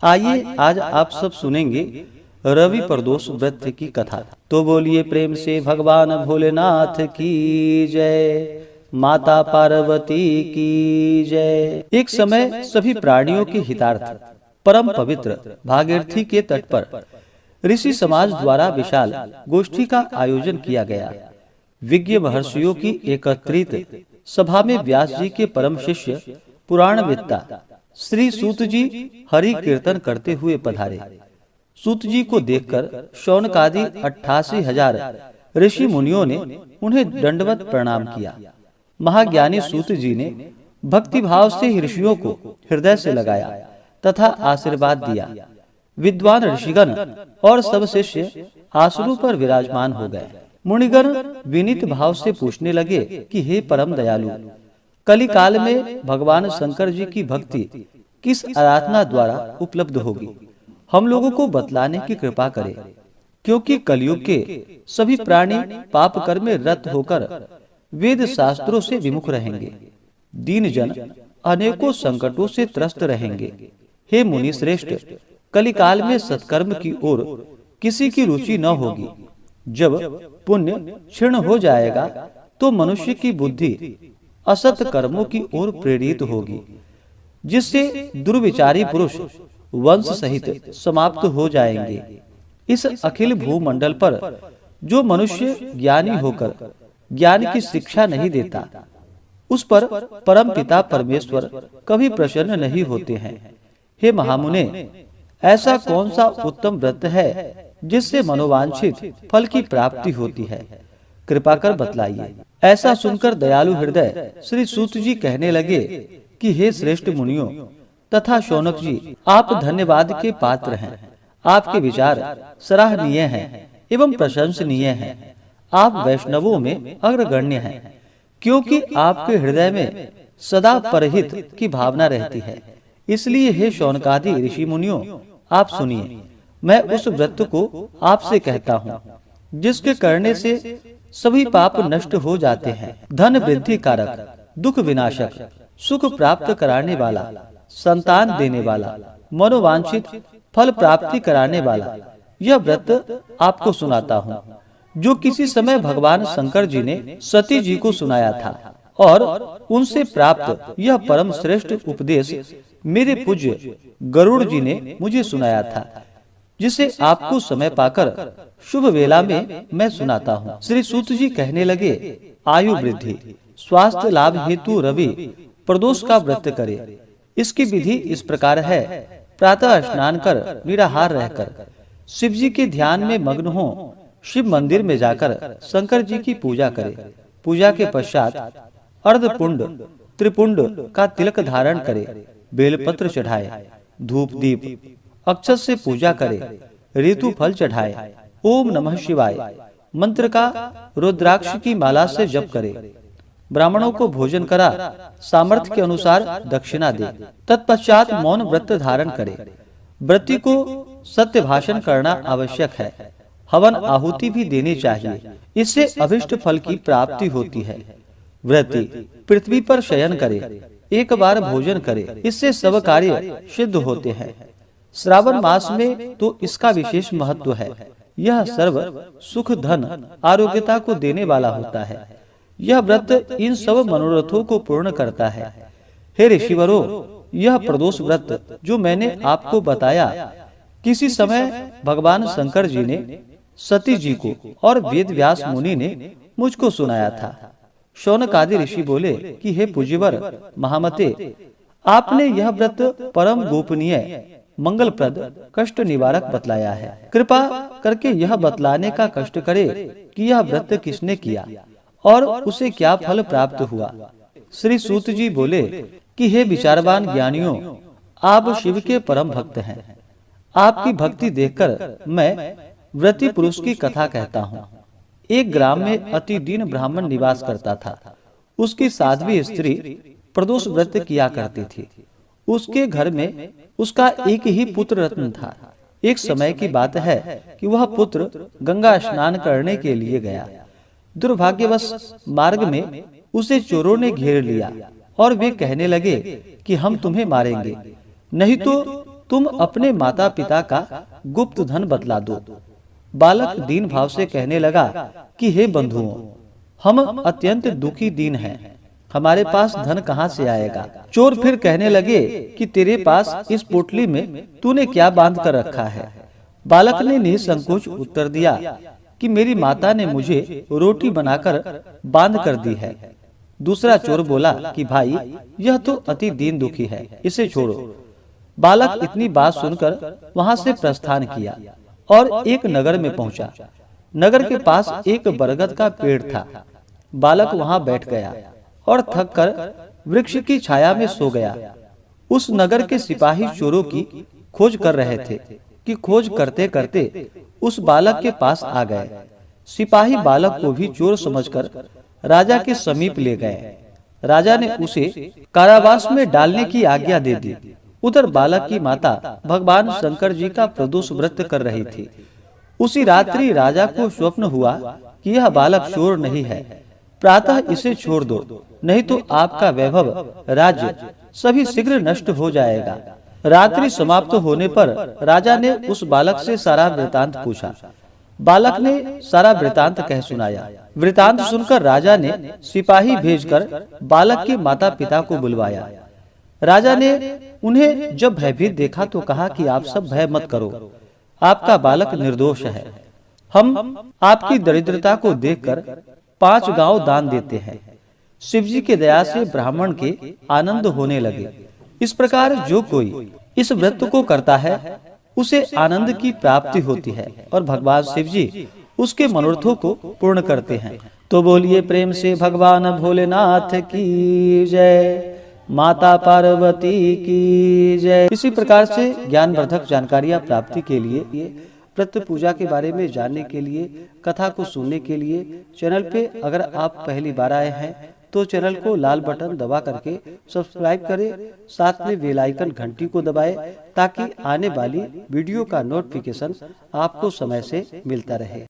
आइए आज आप सब सुनेंगे रवि प्रदोष व्रत की कथा। तो बोलिए प्रेम से भगवान भोलेनाथ की जय, माता पार्वती की जय। एक समय सभी प्राणियों के हितार्थ परम पवित्र भागीरथी के तट पर ऋषि समाज द्वारा विशाल गोष्ठी का आयोजन किया गया। विज्ञ महर्षियों की एकत्रित सभा में व्यास जी के परम शिष्य पुराणवेत्ता श्री सूत जी हरि कीर्तन करते हुए पधारे। सूत जी को देखकर शौनकादि 88,000 ऋषि मुनियों ने उन्हें दंडवत प्रणाम किया। महाज्ञानी सूत जी ने भक्ति भाव से ऋषियों को हृदय से लगाया तथा आशीर्वाद दिया। विद्वान ऋषिगण और सब शिष्य आसनों पर विराजमान हो गए। मुनिगण विनीत भाव से पूछने लगे कि हे परम दयालु, कली काल में भगवान शंकर जी की भक्ति किस आराधना द्वारा उपलब्ध होगी, हम लोगों को बतलाने की कृपा करें, क्योंकि कलयुग के सभी प्राणी पाप कर्म में रत होकर वेद शास्त्रों से विमुख रहेंगे। दीन जन अनेकों संकटों से त्रस्त रहेंगे। हे मुनि श्रेष्ठ, कली काल में सत्कर्म की ओर किसी की रुचि न होगी। जब पुण्य क्षीण हो जाएगा तो मनुष्य की बुद्धि असत कर्मों की ओर प्रेरित होगी, जिससे दुर्विचारी पुरुष वंश सहित समाप्त हो जाएंगे। इस अखिल भूमंडल पर जो मनुष्य ज्ञानी होकर ज्ञान की शिक्षा नहीं देता, उस पर परम पिता परमेश्वर कभी प्रसन्न नहीं होते हैं। हे महामुने, ऐसा कौन सा उत्तम व्रत है जिससे मनोवांछित फल की प्राप्ति होती है, कृपा कर बतलाइए। ऐसा सुनकर दयालु हृदय श्री सूत जी कहने लगे कि हे श्रेष्ठ मुनियों तथा शौनक जी, आप धन्यवाद के पात्र हैं। आपके विचार सराहनीय हैं एवं प्रशंसनीय हैं। आप वैष्णवों में अग्रगण्य हैं, क्योंकि आपके हृदय में सदा परहित की भावना रहती है। इसलिए हे शौनकादि ऋषि मुनियों, आप सुनिए, मैं उस व्रत को आपसे कहता हूँ जिसके करने से सभी पाप नष्ट हो जाते हैं। धन वृद्धि कारक, दुख विनाशक, सुख प्राप्त कराने वाला, संतान देने वाला, मनोवांछित फल प्राप्ति कराने वाला यह व्रत आपको सुनाता हूँ, जो किसी समय भगवान शंकर जी ने सती जी को सुनाया था। और उनसे प्राप्त यह परम श्रेष्ठ उपदेश मेरे पूज्य गरुड़ जी ने मुझे सुनाया था, जिसे आपको समय पाकर शुभ वेला में मैं सुनाता हूँ। श्री सूत जी कहने लगे, आयु वृद्धि स्वास्थ्य लाभ हेतु रवि प्रदोष का व्रत करे। इसकी विधि इस प्रकार है। प्रातः स्नान कर निराहार रहकर शिव जी के ध्यान में मग्न हो शिव मंदिर में जाकर शंकर जी की पूजा करे। पूजा के पश्चात अर्धपुंड त्रिपुंड का तिलक धारण करे, बेलपत्र चढ़ाए, धूप दीप अक्षत से पूजा करे, ऋतु फल चढ़ाए, ओम नमः शिवाय मंत्र का रुद्राक्ष की माला से जप करे, ब्राह्मणों को भोजन करा, सामर्थ्य के अनुसार दक्षिणा दे। तत्पश्चात मौन व्रत धारण करे। व्रती को सत्य भाषण करना आवश्यक है। हवन आहुति भी देनी चाहिए, इससे अभिष्ट फल की प्राप्ति होती है। व्रती पृथ्वी पर शयन करे, एक बार भोजन करे, इससे सब कार्य सिद्ध होते हैं। श्रावण मास में तो इसका विशेष महत्व है। यह सर्व सुख धन आरोग्यता को देने वाला होता है। यह व्रत इन सब मनोरथों को पूर्ण करता है। हे ऋषिवरों, यह प्रदोष व्रत जो मैंने आपको बताया, किसी समय भगवान शंकर जी ने सती जी को और वेद व्यास मुनि ने मुझको सुनाया था। शौनकादि ऋषि बोले कि हे पूज्यवर महामते, आपने यह व्रत परम गोपनीय, मंगलप्रद, कष्ट निवारक बतलाया है। कृपा करके यह बतलाने का कष्ट करे कि यह व्रत किसने किया और उसे क्या फल प्राप्त हुआ। श्री सूत जी बोले कि हे विचारवान ज्ञानियों, आप शिव के परम भक्त हैं। आपकी भक्ति देखकर मैं व्रती पुरुष की कथा कहता हूँ। एक ग्राम में अति दीन ब्राह्मण निवास करता था। उसकी साध्वी स्त्री प्रदोष व्रत किया करती थी। उसके घर में उसका एक ही पुत्र रत्न था। एक समय की बात है कि वह पुत्र गंगा स्नान करने के लिए गया। दुर्भाग्यवश मार्ग में उसे चोरों ने घेर लिया और वे कहने लगे कि हम तुम्हें मारेंगे, नहीं तो तुम अपने माता पिता का गुप्त धन बतला दो। बालक दीन भाव से कहने लगा कि हे बंधुओं, हम अत्यंत दुखी दीन हैं, हमारे पास धन कहाँ से आएगा। चोर फिर कहने लगे कि तेरे पास इस पोटली में तूने क्या बांध कर रखा है। बालक ने निसंकोच उत्तर दिया कि मेरी माता ने मुझे रोटी बनाकर बांध कर दी है। दूसरा चोर बोला कि भाई, यह तो अति दीन दुखी है, इसे छोड़ो। बालक इतनी बात सुनकर वहां से प्रस्थान किया और एक नगर में पहुंचा। नगर के पास एक बरगद का पेड़ था। बालक वहां बैठ गया और थक कर वृक्ष की छाया में सो गया। उस नगर के सिपाही चोरों की खोज कर रहे थे कि खोज करते करते उस बालक के पास आ गए। सिपाही बालक को भी चोर समझकर राजा के समीप ले गए। राजा ने उसे कारावास में डालने की आज्ञा दे दी। उधर बालक की माता भगवान शंकर जी का प्रदोष व्रत कर रही थी। उसी रात्रि राजा को स्वप्न हुआ कि यह बालक चोर नहीं है, प्रातः इसे छोड़ दो, नहीं तो आपका वैभव, राज्य सभी शीघ्र नष्ट हो जाएगा। रात्रि समाप्त होने पर राजा ने उस बालक से सारा वृतांत पूछा। बालक ने सारा वृतांत कह सुनाया। वृतांत सुनकर राजा ने सिपाही भेजकर बालक के माता पिता को बुलवाया। राजा ने उन्हें जब भयभीत देखा तो कहा कि आप सब भय मत करो, आपका बालक निर्दोष है। हम आपकी दरिद्रता को देखकर 5 गांव दान देते हैं। शिवजी के दया से ब्राह्मण के आनंद होने लगे। इस प्रकार जो कोई इस व्रत को करता है उसे आनंद की प्राप्ति होती है और भगवान शिवजी उसके मनोरथों को पूर्ण करते हैं। तो बोलिए प्रेम से भगवान भोलेनाथ की जय, माता पार्वती की जय। इसी प्रकार से ज्ञानवर्धक जानकारियां प्राप्ति के लिए, व्रत पूजा के बारे में जानने के लिए, कथा को सुनने के लिए चैनल पे अगर आप पहली बार आए हैं तो चैनल को लाल बटन दबा करके सब्सक्राइब करें, साथ में बेल आइकन घंटी को दबाएं ताकि आने वाली वीडियो का नोटिफिकेशन आपको समय से मिलता रहे।